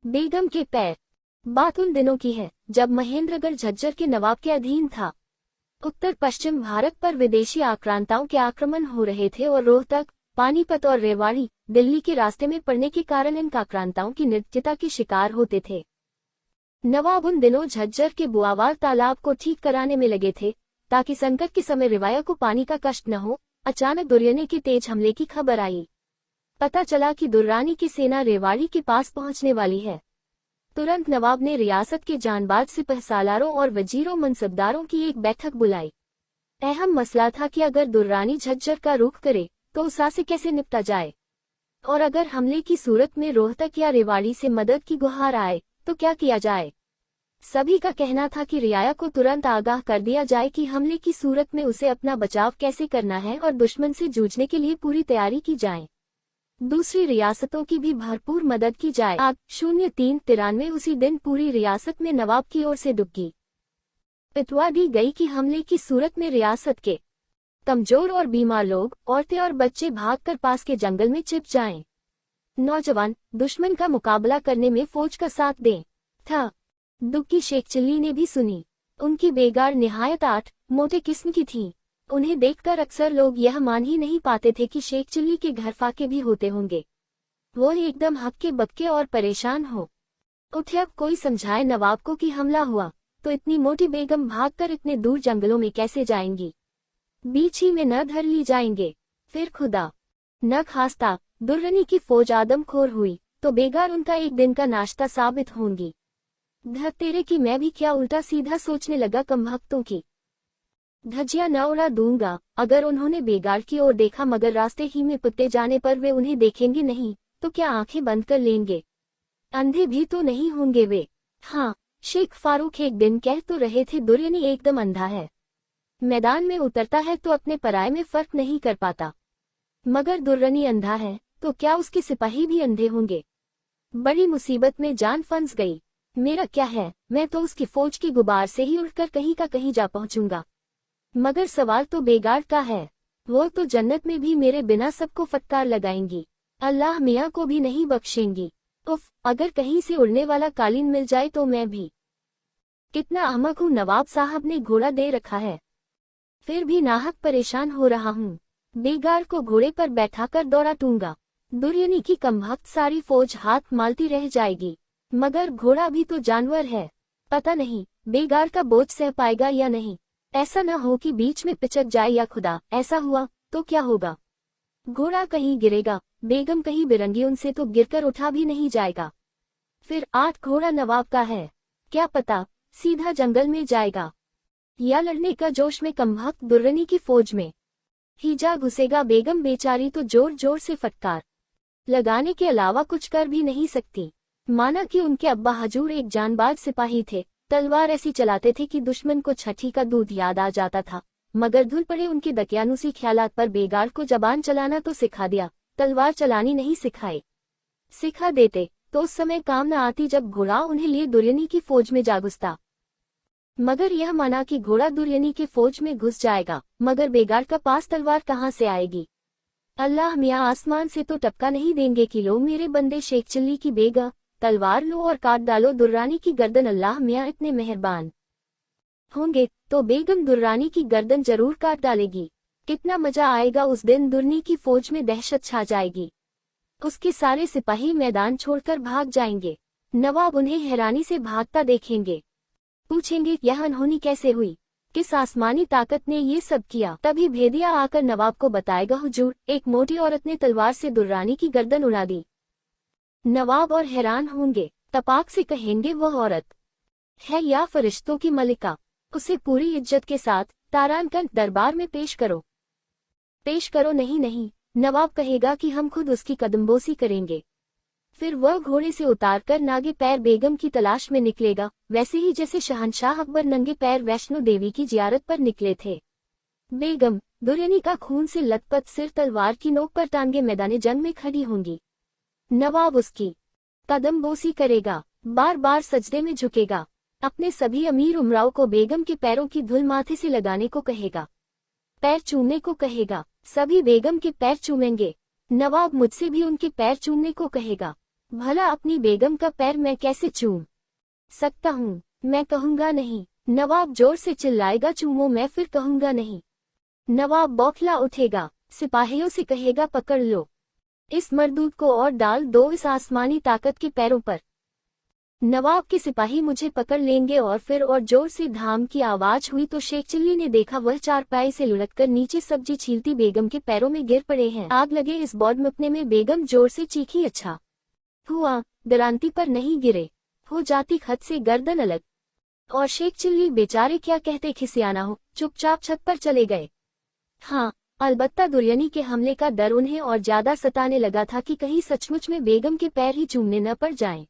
बेगम के पैर। बात उन दिनों की है जब महेंद्रगढ़ झज्जर के नवाब के अधीन था। उत्तर पश्चिम भारत पर विदेशी आक्रांताओं के आक्रमण हो रहे थे और रोहतक, पानीपत और रेवाड़ी दिल्ली के रास्ते में पड़ने के कारण इन आक्रांताओं की निर्दयता के शिकार होते थे। नवाब उन दिनों झज्जर के बुआवार तालाब को ठीक कराने में लगे थे ताकि संकट के समय रिवाया को पानी का कष्ट न हो। अचानक दुर्योधन के तेज हमले की खबर आई। पता चला कि दुर्रानी की सेना रेवाड़ी के पास पहुंचने वाली है। तुरंत नवाब ने रियासत के जानबाज सिपहसालारों और वजीरों मनसबदारों की एक बैठक बुलाई। अहम मसला था कि अगर दुर्रानी झज्जर का रुख करे तो उसा से कैसे निपटा जाए, और अगर हमले की सूरत में रोहतक या रेवाड़ी से मदद की गुहार आए तो क्या किया जाए। सभी का कहना था कि रियाया को तुरंत आगाह कर दिया जाए कि हमले की सूरत में उसे अपना बचाव कैसे करना है और दुश्मन से जूझने के लिए पूरी तैयारी की जाए। दूसरी रियासतों की भी भरपूर मदद की जाए। 0393 उसी दिन पूरी रियासत में नवाब की ओर से डुबकी पिटवा दी गई कि हमले की सूरत में रियासत के कमजोर और बीमार लोग, औरतें और बच्चे भागकर पास के जंगल में छिप जाएं। नौजवान दुश्मन का मुकाबला करने में फौज का साथ दें। था दुबकी शेख चिल्ली ने भी सुनी। उनकी बेगार निहायत मोटे किस्म की थी। उन्हें देखकर अक्सर लोग यह मान ही नहीं पाते थे कि शेख चिल्ली के घर फाके भी होते होंगे। वो एकदम हक्के बक्के और परेशान हो उठे। अब कोई समझाए नवाब को कि हमला हुआ तो इतनी मोटी बेगम भागकर इतने दूर जंगलों में कैसे जाएंगी, बीच ही में न धर ली जाएंगे। फिर खुदा न खास्ता दुर्रानी की फौज आदमखोर हुई तो बेगार उनका एक दिन का नाश्ता साबित होंगी। धर तेरे की मैं भी क्या उल्टा सीधा सोचने लगा कमबख्तों की धज्जियां न उड़ा दूंगा। अगर उन्होंने बेगार की ओर देखा मगर रास्ते ही में पुत्ते जाने पर वे उन्हें देखेंगे नहीं तो क्या आंखें बंद कर लेंगे। अंधे भी तो नहीं होंगे वे। हाँ, शेख फारूक एक दिन कह तो रहे थे दुर्रानी एकदम अंधा है, मैदान में उतरता है तो अपने पराये में फर्क नहीं कर पाता। मगर दुर्रानी अंधा है तो क्या उसके सिपाही भी अंधे होंगे। बड़ी मुसीबत में जान फंस गई। मेरा क्या है, मैं तो उसकी फौज की गुबार से ही उड़कर कहीं का कहीं जा पहुंचूंगा। मगर सवाल तो बेगार का है, वो तो जन्नत में भी मेरे बिना सबको फटकार लगाएंगी, अल्लाह मियाँ को भी नहीं बख्शेंगी। उफ, अगर कहीं से उड़ने वाला कालीन मिल जाए तो मैं भी कितना अहमक हूँ। नवाब साहब ने घोड़ा दे रखा है फिर भी नाहक परेशान हो रहा हूँ। बेगार को घोड़े पर बैठाकर दौड़ा दूंगा। दुर्योधन की कमबख्त सारी फौज हाथ मालती रह जाएगी। मगर घोड़ा भी तो जानवर है, पता नहीं बेगार का बोझ सह पाएगा या नहीं। ऐसा न हो कि बीच में पिचक जाए, या खुदा ऐसा हुआ तो क्या होगा। घोड़ा कहीं गिरेगा, बेगम कहीं बिरंगी उनसे तो गिरकर उठा भी नहीं जाएगा। फिर 8 घोड़ा नवाब का है, क्या पता सीधा जंगल में जाएगा या लड़ने का जोश में कमबख्त दुर्रानी की फौज में ही जा घुसेगा। बेगम बेचारी तो जोर जोर से फटकार लगाने के अलावा कुछ कर भी नहीं सकती। माना कि उनके अब्बा हजूर एक जानबाज सिपाही थे, तलवार ऐसी चलाते थे कि दुश्मन को छठी का दूध याद आ जाता था। मगर धुल पड़े उनके दकियानुसी ख्यालात पर बेगार को जबान चलाना तो सिखा दिया, तलवार चलानी नहीं सिखाई। सिखा देते तो उस समय काम न आती जब घोड़ा उन्हें लिए दुर्रानी की फौज में जा घुसता। मगर यह माना कि घोड़ा दुर्रानी की फौज में घुस जाएगा, मगर बेगार का पास तलवार कहाँ से आएगी। अल्लाह मियाँ आसमान से तो टपका नहीं देंगे कि लो मेरे बंदे शेख चिल्ली की बेगा, तलवार लो और काट डालो दुर्रानी की गर्दन। अल्लाह मियाँ इतने मेहरबान होंगे तो बेगम दुर्रानी की गर्दन जरूर काट डालेगी। कितना मजा आएगा उस दिन। दुर्रानी की फौज में दहशत छा जाएगी। उसके सारे सिपाही मैदान छोड़कर भाग जाएंगे। नवाब उन्हें हैरानी से भागता देखेंगे, पूछेंगे यह अनहोनी कैसे हुई, किस आसमानी ताकत ने ये सब किया। तभी भेदिया आकर नवाब को बताएगा हुजूर, एक मोटी औरत ने तलवार से दुर्रानी की गर्दन उड़ा दी। नवाब और हैरान होंगे, तपाक से कहेंगे वह औरत है या फरिश्तों की मलिका। उसे पूरी इज्जत के साथ तारानकंद दरबार में पेश करो। पेश करो नहीं नहीं, नवाब कहेगा कि हम खुद उसकी कदमबोसी करेंगे। फिर वह घोड़े से उतारकर नागे पैर बेगम की तलाश में निकलेगा, वैसे ही जैसे शहंशाह अकबर नंगे पैर वैष्णो देवी की जियारत पर निकले थे। बेगम दुर्रानी का खून से लथपथ सिर तलवार की नोक पर टांगे मैदाने जंग में खड़ी होंगी। नवाब उसकी कदमबोसी करेगा, बार बार सजदे में झुकेगा। अपने सभी अमीर उमराव को बेगम के पैरों की धूल माथे से लगाने को कहेगा, पैर चूमने को कहेगा। सभी बेगम के पैर चूमेंगे। नवाब मुझसे भी उनके पैर चूमने को कहेगा। भला अपनी बेगम का पैर मैं कैसे चूम सकता हूँ? मैं कहूँगा नहीं। नवाब जोर से चिल्लाएगा, चूमो, मैं फिर कहूँगा नहीं। नवाब बौखला उठेगा, सिपाहियों से कहेगा, पकड़ लो इस मरदूद को और डाल दो इस आसमानी ताकत के पैरों पर। नवाब के सिपाही मुझे पकड़ लेंगे और फिर और जोर से धाम की आवाज हुई तो शेख चिल्ली ने देखा वह चारपाई से लुढ़ककर नीचे सब्जी छीलती बेगम के पैरों में गिर पड़े हैं। आग लगे इस बौड़मपने में बेगम जोर से चीखी, अच्छा हुआ दरांती पर नहीं गिरे, हो जाती खत से गर्दन अलग। और शेख चिल्ली बेचारे क्या कहते खिसियाना हो, चुपचाप छत पर चले गए। हाँ, अलबत्ता दुर्यनी के हमले का डर उन्हें और ज्यादा सताने लगा था कि कहीं सचमुच में बेगम के पैर ही चूमने न पड़ जाएं।